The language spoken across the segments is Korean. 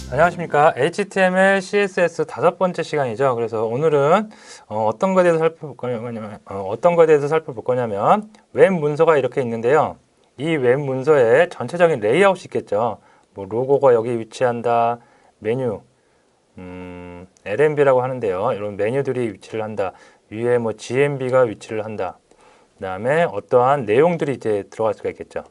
안녕하십니까. HTML, CSS 5번째 시간이죠. 그래서 오늘은 어떤 거에 대해서 살펴볼 거냐면 웹 문서가 이렇게 있는데요. 이 웹 문서에 전체적인 레이아웃이 있겠죠. 뭐 로고가 여기 위치한다. 메뉴, LMB라고 하는데요. 이런 메뉴들이 위치를 한다. 위에 뭐 GMB가 위치를 한다. 그 다음에 어떠한 내용들이 이제 들어갈 수가 있겠죠.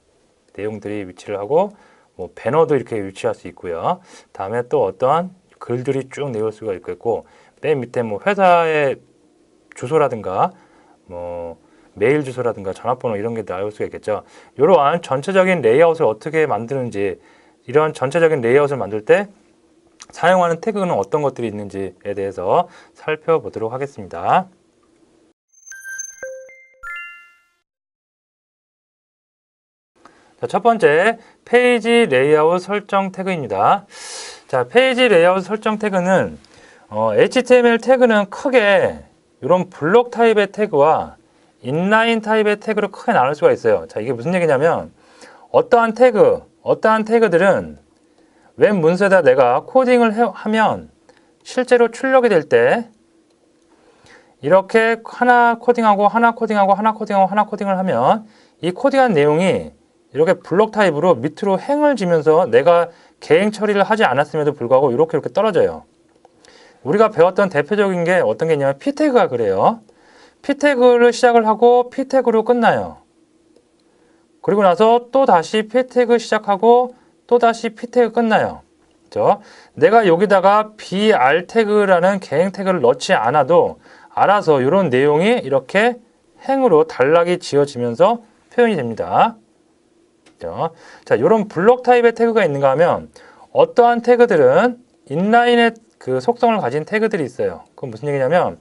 내용들이 위치를 하고 뭐 배너도 이렇게 위치할 수 있고요. 다음에 또 어떠한 글들이 쭉 내올 수가 있겠고, 맨 밑에 뭐 회사의 주소라든가 뭐 메일 주소라든가 전화번호 이런 게 나올 수가 있겠죠. 이러한 전체적인 레이아웃을 어떻게 만드는지, 이런 전체적인 레이아웃을 만들 때 사용하는 태그는 어떤 것들이 있는지에 대해서 살펴보도록 하겠습니다. 자, 첫 번째, 페이지 레이아웃 설정 태그입니다. 자, 페이지 레이아웃 설정 태그는 HTML 태그는 크게 이런 블록 타입의 태그와 인라인 타입의 태그로 크게 나눌 수가 있어요. 자, 이게 무슨 얘기냐면 어떠한 태그들은 웹 문서에다 내가 코딩을 하면 실제로 출력이 될 때 이렇게 하나 코딩하고 하나 코딩하고 하나 코딩하고 하나 코딩을 하면 이 코딩한 내용이 이렇게 블록 타입으로 밑으로 행을 지면서 내가 개행 처리를 하지 않았음에도 불구하고 이렇게 떨어져요. 우리가 배웠던 대표적인 게 어떤 게 있냐면 P 태그가 그래요. P 태그를 시작을 하고 P 태그로 끝나요. 그리고 나서 또 다시 P 태그 시작하고 또 다시 P 태그 끝나요. 그렇죠? 내가 여기다가 BR 태그라는 개행 태그를 넣지 않아도 알아서 이런 내용이 이렇게 행으로 단락이 지어지면서 표현이 됩니다. 자, 이런 블록 타입의 태그가 있는가 하면 어떠한 태그들은 인라인의 그 속성을 가진 태그들이 있어요. 그건 무슨 얘기냐면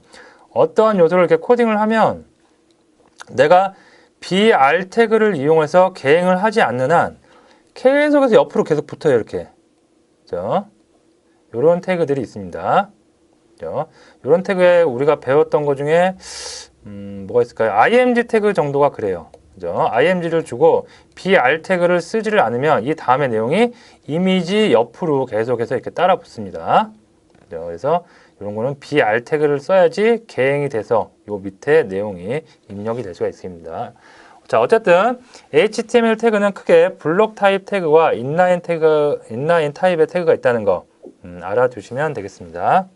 어떠한 요소를 이렇게 코딩을 하면 내가 BR 태그를 이용해서 개행을 하지 않는 한 계속해서 옆으로 계속 붙어요. 이렇게. 이런 태그들이 있습니다. 이런 태그에 우리가 배웠던 것 중에 뭐가 있을까요? IMG 태그 정도가 그래요. IMG를 주고 BR 태그를 쓰지를 않으면 이 다음의 내용이 이미지 옆으로 계속해서 이렇게 따라 붙습니다. 그래서 이런 거는 BR 태그를 써야지 개행이 돼서 요 밑에 내용이 입력이 될 수가 있습니다. 자, 어쨌든 HTML 태그는 크게 블록 타입 태그와 인라인 타입의 태그가 있다는 거 알아두시면 되겠습니다.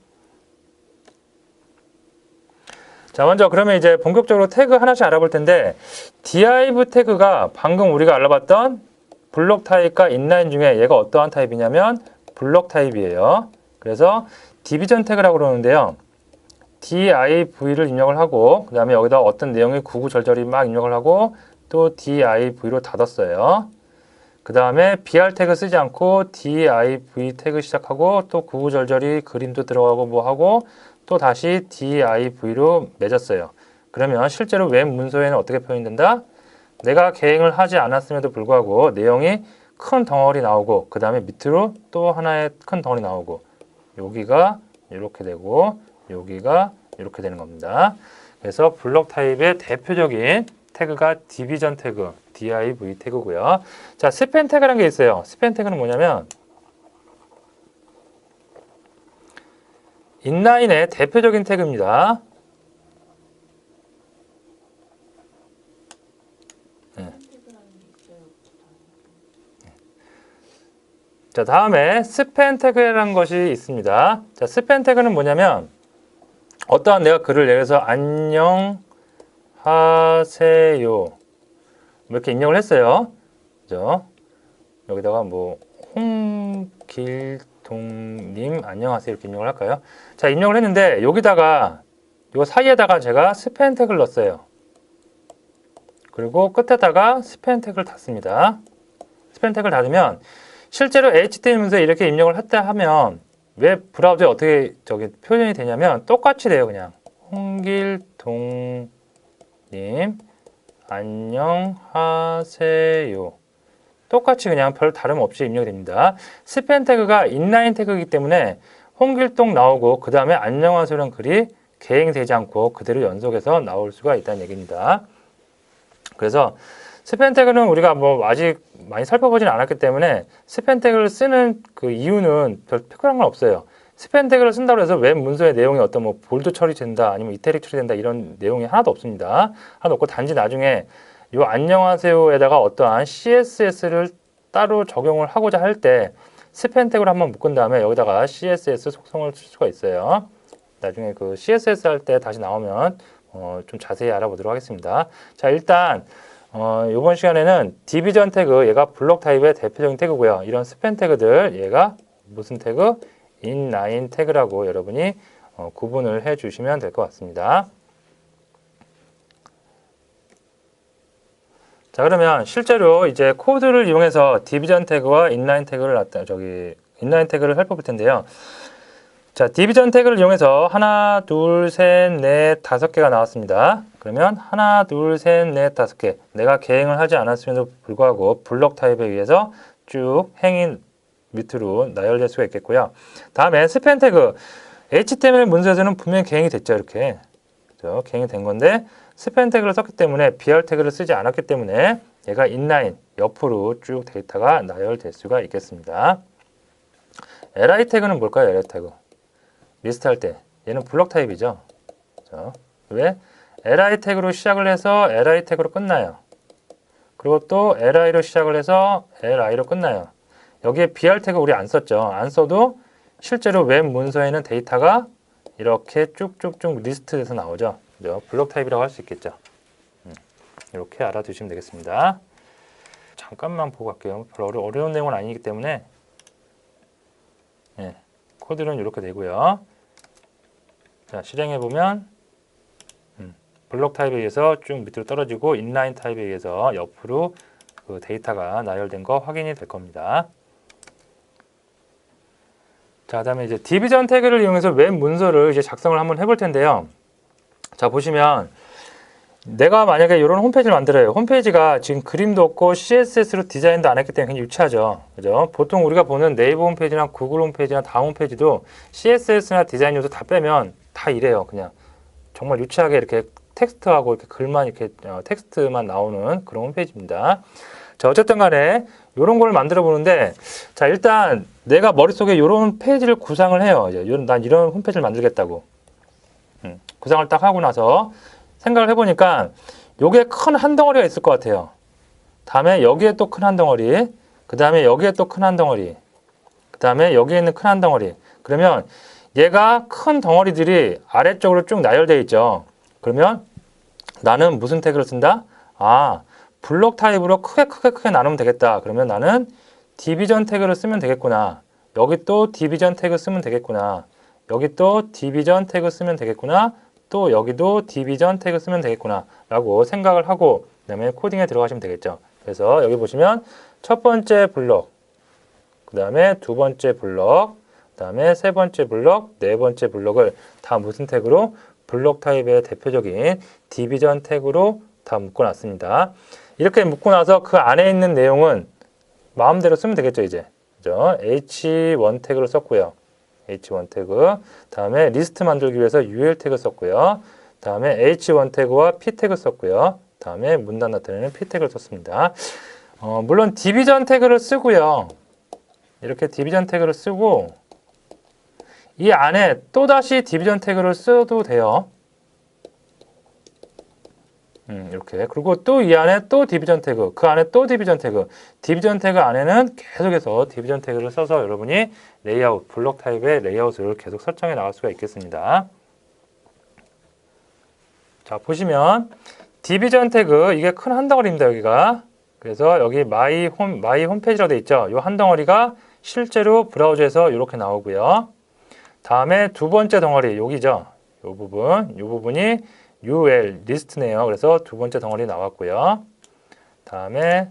자, 먼저 그러면 이제 본격적으로 태그 하나씩 알아볼 텐데 div 태그가 방금 우리가 알아봤던 블록 타입과 인라인 중에 얘가 어떠한 타입이냐면 블록 타입이에요. 그래서 디비전 태그라고 그러는데요. div를 입력을 하고 그 다음에 여기다 어떤 내용이 구구절절히 막 입력을 하고 또 div로 닫았어요. 그 다음에 br 태그 쓰지 않고 div 태그 시작하고 또 구구절절히 그림도 들어가고 뭐 하고 또 다시 div로 맺었어요. 그러면 실제로 웹 문서에는 어떻게 표현이 된다? 내가 개행을 하지 않았음에도 불구하고 내용이 큰 덩어리 나오고 그 다음에 밑으로 또 하나의 큰 덩어리 나오고 여기가 이렇게 되고 여기가 이렇게 되는 겁니다. 그래서 블록 타입의 대표적인 태그가 디비전 태그, div 태그고요. 자, 스팬 태그라는 게 있어요. 스팬 태그는 뭐냐면 인라인의 대표적인 태그입니다. 자, 다음에 스팬 태그라는 것이 있습니다. 자, 스팬 태그는 뭐냐면 어떠한 내가 글을 내려서 안녕하세요 이렇게 입력을 했어요. 그죠? 여기다가 뭐 홍길동님 안녕하세요 이렇게 입력을 할까요? 자, 입력을 했는데 여기다가 요 사이에다가 제가 스팬 태그를 넣었어요. 그리고 끝에다가 스팬 태그를 닫습니다. 스팬 태그를 닫으면 실제로 HTML 문서에 이렇게 입력을 했다 하면 웹 브라우저에 어떻게 표현이 되냐면 똑같이 돼요. 그냥 홍길동님 안녕하세요 똑같이 그냥 별 다름 없이 입력이 됩니다. 스팸 태그가 인라인 태그이기 때문에 홍길동 나오고 그 다음에 안녕하세요라는 글이 개행되지 않고 그대로 연속해서 나올 수가 있다는 얘기입니다. 그래서 스팸 태그는 우리가 뭐 아직 많이 살펴보지는 않았기 때문에 스팸 태그를 쓰는 그 이유는 별 특별한 건 없어요. 스팸 태그를 쓴다고 해서 웹 문서의 내용이 어떤 뭐 볼드 처리된다 아니면 이태릭 처리된다 이런 내용이 하나도 없습니다. 하나도 없고 단지 나중에 요 안녕하세요에다가 어떠한 CSS를 따로 적용을 하고자 할 때 스팸 태그를 한번 묶은 다음에 여기다가 CSS 속성을 쓸 수가 있어요. 나중에 그 CSS 할 때 다시 나오면 좀 자세히 알아보도록 하겠습니다. 자, 일단 이번 시간에는 디비전 태그, 얘가 블록 타입의 대표적인 태그고요. 이런 스팸 태그들, 얘가 무슨 태그? 인라인 태그라고 여러분이 구분을 해 주시면 될 것 같습니다. 자, 그러면 실제로 이제 코드를 이용해서 디비전 태그와 인라인 태그를 인라인 태그를 살펴볼 텐데요. 자, 디비전 태그를 이용해서 하나, 둘, 셋, 넷, 다섯 개가 나왔습니다. 그러면 하나, 둘, 셋, 넷, 다섯 개. 내가 개행을 하지 않았음에도 불구하고 블록 타입에 의해서 쭉 행이 밑으로 나열될 수가 있겠고요. 다음에 스팸 태그. HTML 문서에서는 분명히 개행이 됐죠. 이렇게. 그렇죠? 개행이 된 건데 스팸 태그를 썼기 때문에 BR 태그를 쓰지 않았기 때문에 얘가 인라인, 옆으로 쭉 데이터가 나열될 수가 있겠습니다. li 태그는 뭘까요? li 태그. 리스트 할 때 얘는 블록 타입이죠. 그렇죠? 왜? li 태그로 시작을 해서 li 태그로 끝나요. 그리고 또 li로 시작을 해서 li로 끝나요. 여기에 br 태그 우리 안 썼죠. 안 써도 실제로 웹 문서에는 데이터가 이렇게 쭉쭉쭉 리스트에서 나오죠. 그죠? 블록 타입이라고 할 수 있겠죠. 이렇게 알아두시면 되겠습니다. 잠깐만 보고 갈게요. 별로 어려운 내용은 아니기 때문에 코드는 이렇게 되고요. 자, 실행해보면 블록 타입에 의해서 쭉 밑으로 떨어지고 인라인 타입에 의해서 옆으로 그 데이터가 나열된 거 확인이 될 겁니다. 자, 그다음에 이제 디비전 태그를 이용해서 웹 문서를 이제 작성을 한번 해볼 텐데요. 자, 보시면 내가 만약에 이런 홈페이지를 만들어요. 홈페이지가 지금 그림도 없고 CSS로 디자인도 안 했기 때문에 굉장히 유치하죠. 그죠? 보통 우리가 보는 네이버 홈페이지나 구글 홈페이지나 다음 홈페이지도 CSS나 디자인 요소 다 빼면 다 이래요. 그냥 정말 유치하게 이렇게 텍스트하고 이렇게 글만 이렇게 텍스트만 나오는 그런 홈페이지입니다. 자, 어쨌든 간에 이런 걸 만들어 보는데, 자, 일단 내가 머릿속에 이런 페이지를 구상을 해요. 이제 난 이런 홈페이지를 만들겠다고. 구상을 딱 하고 나서 생각을 해보니까 요게 큰 한 덩어리가 있을 것 같아요. 다음에 여기에 또 큰 한 덩어리, 그 다음에 여기에 또 큰 한 덩어리, 그 다음에 여기에 있는 큰 한 덩어리. 그러면 얘가 큰 덩어리들이 아래쪽으로 쭉 나열되어 있죠. 그러면 나는 무슨 태그를 쓴다? 아, 블록 타입으로 크게 나누면 되겠다. 그러면 나는 디비전 태그를 쓰면 되겠구나. 여기 또 디비전 태그 쓰면 되겠구나. 여기 또 디비전 태그 쓰면 되겠구나. 또 여기도 디비전 태그 쓰면 되겠구나 라고 생각을 하고 그 다음에 코딩에 들어가시면 되겠죠. 그래서 여기 보시면 첫 번째 블록, 그 다음에 두 번째 블록, 그 다음에 세 번째 블록, 네 번째 블록을 다 무슨 태그로? 블록 타입의 대표적인 디비전 태그로 다 묶어놨습니다. 이렇게 묶고 나서 그 안에 있는 내용은 마음대로 쓰면 되겠죠. 이제 그죠? H1 태그를 썼고요. H1 태그, 다음에 리스트 만들기 위해서 UL 태그 썼고요. 다음에 H1 태그와 P 태그 썼고요. 다음에 문단 나타내는 P 태그를 썼습니다. 물론 디비전 태그를 쓰고요. 이렇게 디비전 태그를 쓰고 이 안에 또다시 디비전 태그를 써도 돼요. 이렇게. 그리고 또 이 안에 또 디비전 태그, 그 안에 또 디비전 태그. 디비전 태그 안에는 계속해서 디비전 태그를 써서 여러분이 레이아웃, 블록 타입의 레이아웃을 계속 설정해 나갈 수가 있겠습니다. 자, 보시면 디비전 태그, 이게 큰 한 덩어리입니다, 여기가. 그래서 여기 마이 홈페이지라고 되어 있죠. 이 한 덩어리가 실제로 브라우저에서 이렇게 나오고요. 다음에 두 번째 덩어리, 여기죠. 이 부분이 UL 리스트네요. 그래서 두 번째 덩어리 나왔고요. 다음에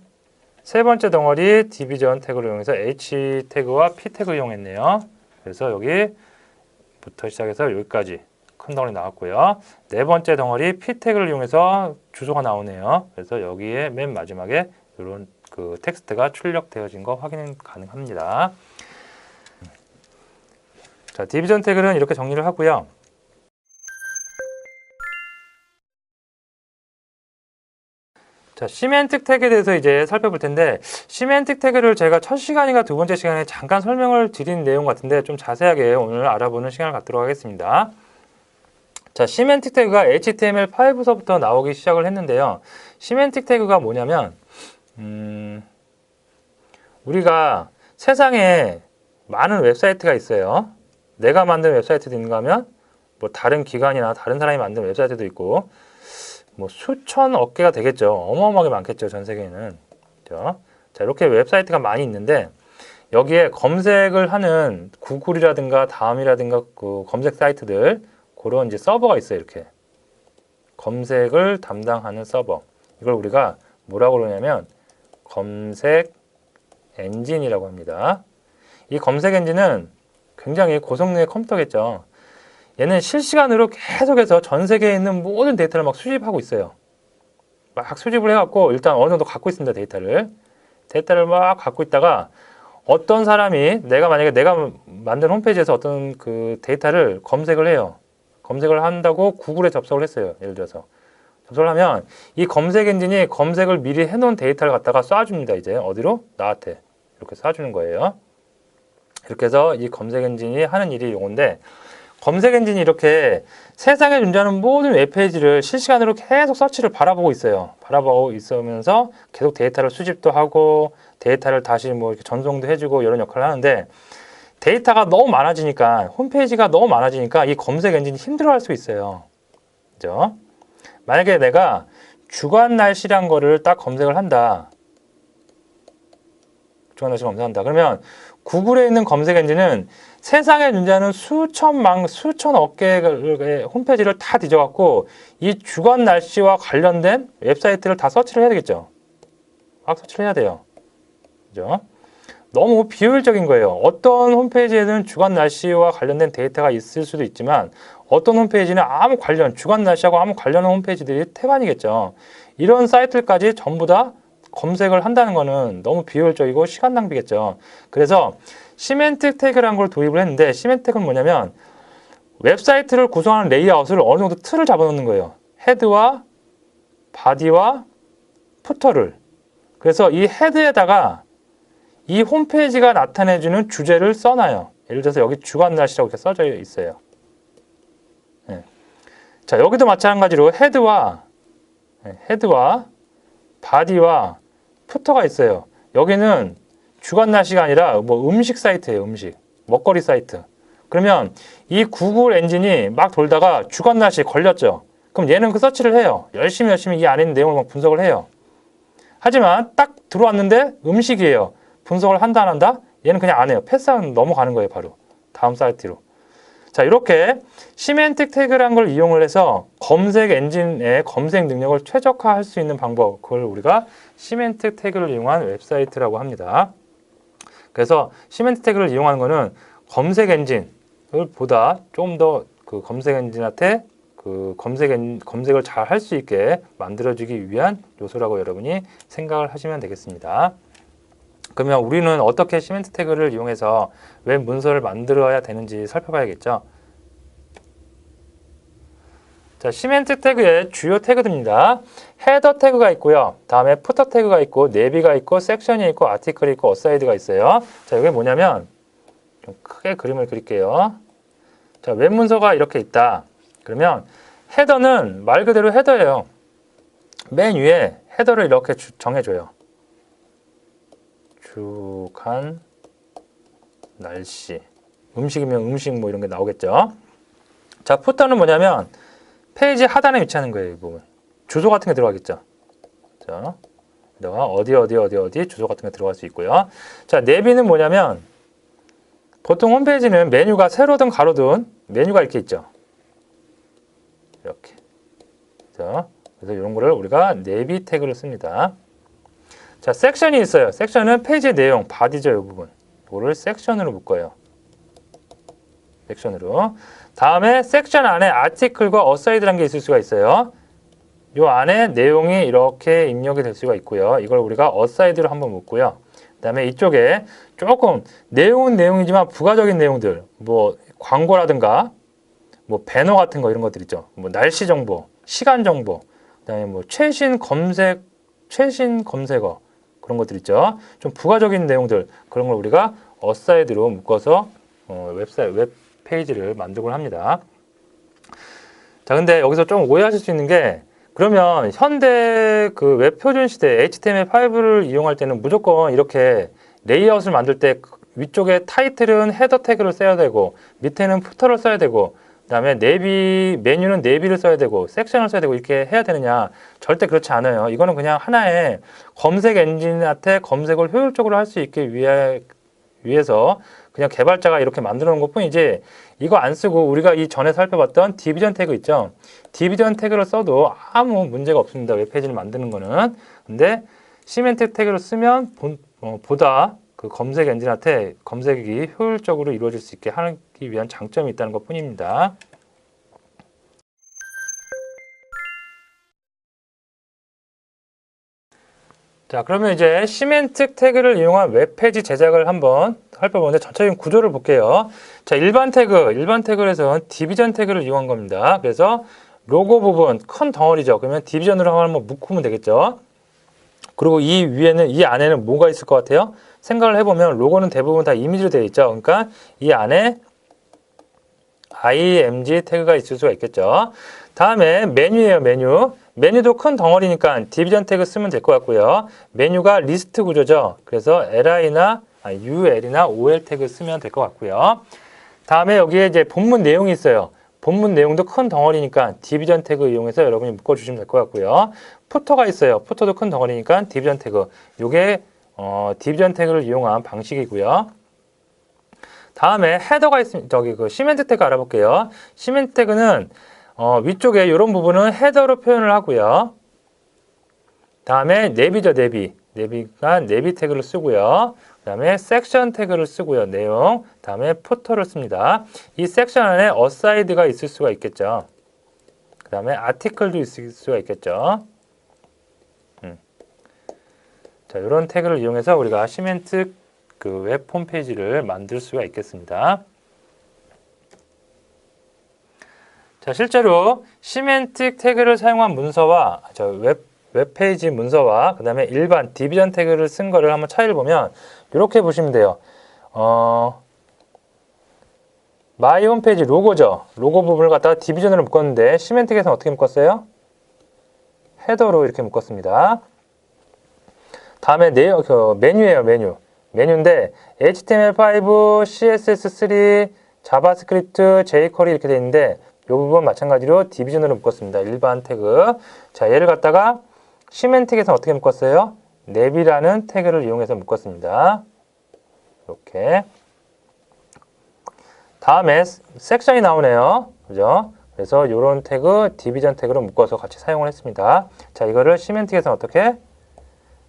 세 번째 덩어리 디비전 태그를 이용해서 H 태그와 P 태그 이용했네요. 그래서 여기부터 시작해서 여기까지 큰 덩어리 나왔고요. 네 번째 덩어리 P 태그를 이용해서 주소가 나오네요. 그래서 여기에 맨 마지막에 이런 그 텍스트가 출력되어진 거 확인 가능합니다. 자, 디비전 태그는 이렇게 정리를 하고요. 자, 시멘틱 태그에 대해서 이제 살펴볼 텐데, 시멘틱 태그를 제가 첫 시간인가 두 번째 시간에 잠깐 설명을 드린 내용 같은데 좀 자세하게 오늘 알아보는 시간을 갖도록 하겠습니다. 자, 시멘틱 태그가 HTML5서부터 나오기 시작을 했는데요. 시멘틱 태그가 뭐냐면 우리가 세상에 많은 웹사이트가 있어요. 내가 만든 웹사이트도 있는가 하면 뭐 다른 기관이나 다른 사람이 만든 웹사이트도 있고 뭐 수천억 개가 되겠죠. 어마어마하게 많겠죠. 전 세계에는. 그렇죠? 자, 이렇게 웹사이트가 많이 있는데 여기에 검색을 하는 구글이라든가 다음이라든가 그 검색 사이트들 그런 이제 서버가 있어요. 이렇게 검색을 담당하는 서버. 이걸 우리가 뭐라고 그러냐면 검색 엔진이라고 합니다. 이 검색 엔진은 굉장히 고성능의 컴퓨터겠죠. 얘는 실시간으로 계속해서 전 세계에 있는 모든 데이터를 막 수집하고 있어요. 막 수집을 해갖고 일단 어느 정도 갖고 있습니다. 데이터를 막 갖고 있다가 어떤 사람이 만약에 내가 만든 홈페이지에서 어떤 그 데이터를 검색을 해요. 검색을 한다고 구글에 접속을 했어요. 예를 들어서 접속을 하면 이 검색 엔진이 검색을 미리 해놓은 데이터를 갖다가 쏴줍니다. 이제 어디로? 나한테 이렇게 쏴주는 거예요. 이렇게 해서 이 검색 엔진이 하는 일이 이건데 검색 엔진이 이렇게 세상에 존재하는 모든 웹페이지를 실시간으로 계속 서치를 바라보고 있어요. 바라보고 있으면서 계속 데이터를 수집도 하고 데이터를 다시 뭐 이렇게 전송도 해주고 이런 역할을 하는데 데이터가 너무 많아지니까 홈페이지가 너무 많아지니까 이 검색 엔진이 힘들어할 수 있어요. 그죠? 만약에 내가 주간 날씨란 거를 딱 검색을 한다. 주간 날씨 검색한다. 그러면 구글에 있는 검색 엔진은 세상에 존재하는 수천억 개의 홈페이지를 다 뒤져갖고 이 주간 날씨와 관련된 웹사이트를 다 서치를 해야 되겠죠. 막 서치를 해야 돼요. 그죠? 너무 비효율적인 거예요. 어떤 홈페이지에는 주간 날씨와 관련된 데이터가 있을 수도 있지만 어떤 홈페이지는 주간 날씨하고 아무 관련한 홈페이지들이 태반이겠죠. 이런 사이트까지 전부 다 검색을 한다는 거는 너무 비효율적이고 시간 낭비겠죠. 그래서 시멘틱 태그라는 걸 도입을 했는데 시멘틱은 뭐냐면 웹사이트를 구성하는 레이아웃을 어느 정도 틀을 잡아놓는 거예요. 헤드와 바디와 푸터를. 그래서 이 헤드에다가 이 홈페이지가 나타내주는 주제를 써놔요. 예를 들어서 여기 주간 날씨라고 이렇게 써져 있어요. 네. 자, 여기도 마찬가지로 헤드와 바디와 푸터가 있어요. 여기는 주간 날씨가 아니라 뭐 음식 사이트예요. 먹거리 사이트. 그러면 이 구글 엔진이 막 돌다가 주간 날씨에 걸렸죠. 그럼 얘는 그 서치를 해요. 열심히 이 안에 있는 내용을 막 분석을 해요. 하지만 딱 들어왔는데 음식이에요. 분석을 한다 안 한다? 얘는 그냥 안 해요. 패스하고 넘어가는 거예요. 바로 다음 사이트로. 자, 이렇게 시멘틱 태그라는 걸 이용을 해서 검색 엔진의 검색 능력을 최적화할 수 있는 방법, 그걸 우리가 시멘틱 태그를 이용한 웹사이트라고 합니다. 그래서 시멘틱 태그를 이용하는 거는 검색 엔진을 보다 좀 더 그 검색 엔진한테 그 검색을 잘 할 수 있게 만들어주기 위한 요소라고 여러분이 생각을 하시면 되겠습니다. 그러면 우리는 어떻게 시멘틱 태그를 이용해서 웹 문서를 만들어야 되는지 살펴봐야겠죠. 자, 시멘틱 태그의 주요 태그들입니다. 헤더 태그가 있고요. 다음에 푸터 태그가 있고, 내비가 있고, 섹션이 있고, 아티클이 있고, 어사이드가 있어요. 자, 이게 뭐냐면 좀 크게 그림을 그릴게요. 자, 웹 문서가 이렇게 있다. 그러면 헤더는 말 그대로 헤더예요. 맨 위에 헤더를 이렇게 정해줘요. 주간 날씨, 음식이면 음식 뭐 이런 게 나오겠죠. 자, 푸터는 뭐냐면 페이지 하단에 위치하는 거예요. 이 부분 주소 같은 게 들어가겠죠. 자, 어디 주소 같은 게 들어갈 수 있고요. 자, 내비는 뭐냐면 보통 홈페이지는 메뉴가 세로든 가로든 메뉴가 이렇게 있죠. 이렇게. 그래서 이런 거를 우리가 내비 태그를 씁니다. 자, 섹션이 있어요. 섹션은 페이지의 내용, 바디죠, 이 부분. 이거를 섹션으로 묶어요. 섹션으로. 다음에 섹션 안에 아티클과 어사이드라는 게 있을 수가 있어요. 요 안에 내용이 이렇게 입력이 될 수가 있고요. 이걸 우리가 어사이드로 한번 묶고요. 그 다음에 이쪽에 조금 내용은 내용이지만 부가적인 내용들, 뭐 광고라든가 뭐 배너 같은 거 이런 것들 있죠. 뭐 날씨 정보, 시간 정보, 그다음에 뭐 최신 검색어 그런 것들 있죠. 좀 부가적인 내용들 그런 걸 우리가 어사이드로 묶어서 웹 페이지를 만들곤 합니다. 자, 근데 여기서 좀 오해하실 수 있는 게 그러면 현대 그 웹 표준 시대 HTML5를 이용할 때는 무조건 이렇게 레이아웃을 만들 때 위쪽에 타이틀은 헤더 태그를 써야 되고 밑에는 푸터를 써야 되고 그다음에 메뉴는 내비를 써야 되고 섹션을 써야 되고 이렇게 해야 되느냐? 절대 그렇지 않아요. 이거는 그냥 하나의 검색 엔진한테 검색을 효율적으로 할 수 있게 위해서 그냥 개발자가 이렇게 만들어 놓은 것 뿐이지 이거 안 쓰고 우리가 이 전에 살펴봤던 디비전 태그 있죠. 디비전 태그를 써도 아무 문제가 없습니다. 웹페이지를 만드는 거는. 근데 시멘틱 태그를 쓰면 보다 그 검색 엔진한테 검색이 효율적으로 이루어질 수 있게 하기 위한 장점이 있다는 것 뿐입니다. 자, 그러면 이제 시멘틱 태그를 이용한 웹페이지 제작을 한번 살펴보는데 전체적인 구조를 볼게요. 자, 일반 태그에서는 디비전 태그를 이용한 겁니다. 그래서 로고 부분 큰 덩어리죠. 그러면 디비전으로 한번 묶으면 되겠죠. 그리고 이 안에는 뭐가 있을 것 같아요? 생각을 해보면 로고는 대부분 다 이미지로 되어 있죠. 그러니까 이 안에 img 태그가 있을 수가 있겠죠. 다음에 메뉴예요, 메뉴. 메뉴도 큰 덩어리니까 디비전 태그 쓰면 될 것 같고요. 메뉴가 리스트 구조죠. 그래서 ul이나 ol 태그 쓰면 될 것 같고요. 다음에 여기에 이제 본문 내용이 있어요. 본문 내용도 큰 덩어리니까 디비전 태그 이용해서 여러분이 묶어주시면 될 것 같고요. 푸터가 있어요. 푸터도 큰 덩어리니까 디비전 태그. 요게 디비전 태그를 이용한 방식이고요. 다음에 헤더가 있으면 그 시멘트 태그 알아볼게요. 시멘트 태그는 위쪽에 이런 부분은 헤더로 표현을 하고요. 다음에 내비죠, 내비. 내비가 내비 태그를 쓰고요. 그 다음에 섹션 태그를 쓰고요. 내용. 다음에 푸터를 씁니다. 이 섹션 안에 어사이드가 있을 수가 있겠죠. 그 다음에 아티클도 있을 수가 있겠죠. 자, 이런 태그를 이용해서 우리가 시멘트 그 웹 홈페이지를 만들 수가 있겠습니다. 자, 실제로 시멘틱 태그를 사용한 문서와 웹페이지 문서와 그 다음에 일반 디비전 태그를 쓴 거를 한번 차이를 보면 이렇게 보시면 돼요. 마이 홈페이지 로고죠. 로고 부분을 갖다가 디비전으로 묶었는데 시멘틱에서는 어떻게 묶었어요? 헤더로 이렇게 묶었습니다. 다음에 메뉴예요, 메뉴. 메뉴인데 HTML5, CSS3, 자바스크립트, jQuery 이렇게 되어 있는데 이 부분 마찬가지로 디비전으로 묶었습니다. 일반 태그. 자, 얘를 갖다가 시멘틱에서 어떻게 묶었어요? 내비라는 태그를 이용해서 묶었습니다. 이렇게. 다음에 섹션이 나오네요. 그죠? 그래서 이런 태그, 디비전 태그로 묶어서 같이 사용을 했습니다. 자, 이거를 시멘틱에서 어떻게?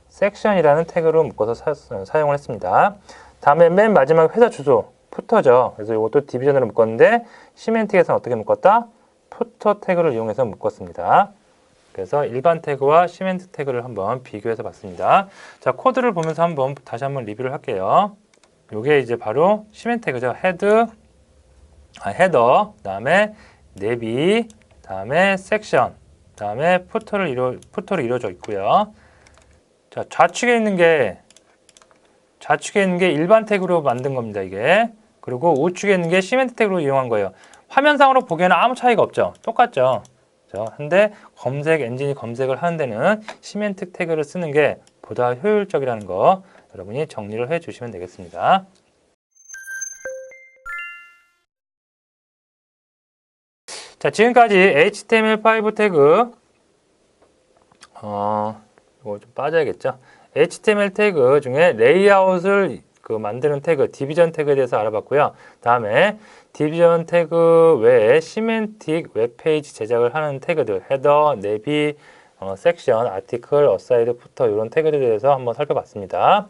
섹션이라는 태그로 묶어서 사용을 했습니다. 다음에 맨 마지막 회사 주소, 푸터죠. 그래서 이것도 디비전으로 묶었는데 시멘틱에서는 어떻게 묶었다? 푸터 태그를 이용해서 묶었습니다. 그래서 일반 태그와 시멘트 태그를 한번 비교해서 봤습니다. 자, 코드를 보면서 다시 한번 리뷰를 할게요. 이게 이제 바로 시멘트 태그죠. 헤더, 다음에 내비, 다음에 섹션, 다음에 푸터로 이루어져 있고요. 자, 좌측에 있는 게 일반 태그로 만든 겁니다, 이게. 그리고 우측에 있는 게 시멘트 태그로 이용한 거예요. 화면상으로 보기에는 아무 차이가 없죠. 똑같죠. 근데 검색 엔진이 검색을 하는 데는 시멘트 태그를 쓰는 게 보다 효율적이라는 거 여러분이 정리를 해 주시면 되겠습니다. 자, 지금까지 HTML5 태그 이거 좀 빠져야겠죠. HTML 태그 중에 레이아웃을 만드는 태그, 디비전 태그에 대해서 알아봤고요. 다음에 디비전 태그 외에 시멘틱 웹페이지 제작을 하는 태그들, 헤더, 내비, 섹션, 아티클, 어사이드, 푸터 이런 태그들에 대해서 한번 살펴봤습니다.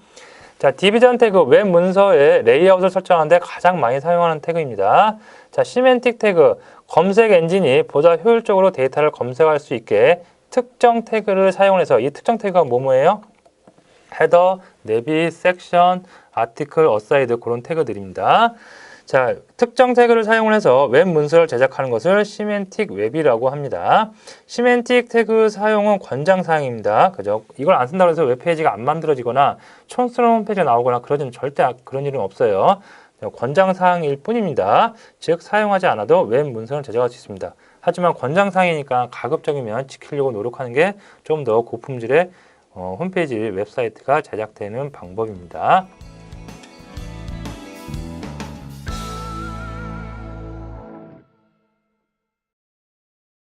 자, 디비전 태그 웹 문서에 레이아웃을 설정하는데 가장 많이 사용하는 태그입니다. 자, 시멘틱 태그, 검색 엔진이 보다 효율적으로 데이터를 검색할 수 있게 특정 태그를 사용해서 이 특정 태그가 뭐뭐예요? 헤더, 내비, 섹션, 아티클, 어사이드 그런 태그들입니다. 자, 특정 태그를 사용을 해서 웹 문서를 제작하는 것을 시멘틱 웹이라고 합니다. 시멘틱 태그 사용은 권장사항입니다. 그죠? 이걸 안 쓴다고 해서 웹페이지가 안 만들어지거나 촌스러운 홈페이지가 나오거나 그러지는 절대 그런 일은 없어요. 권장사항일 뿐입니다. 즉 사용하지 않아도 웹 문서를 제작할 수 있습니다. 하지만 권장사항이니까 가급적이면 지키려고 노력하는 게 좀 더 고품질의 홈페이지 웹사이트가 제작되는 방법입니다.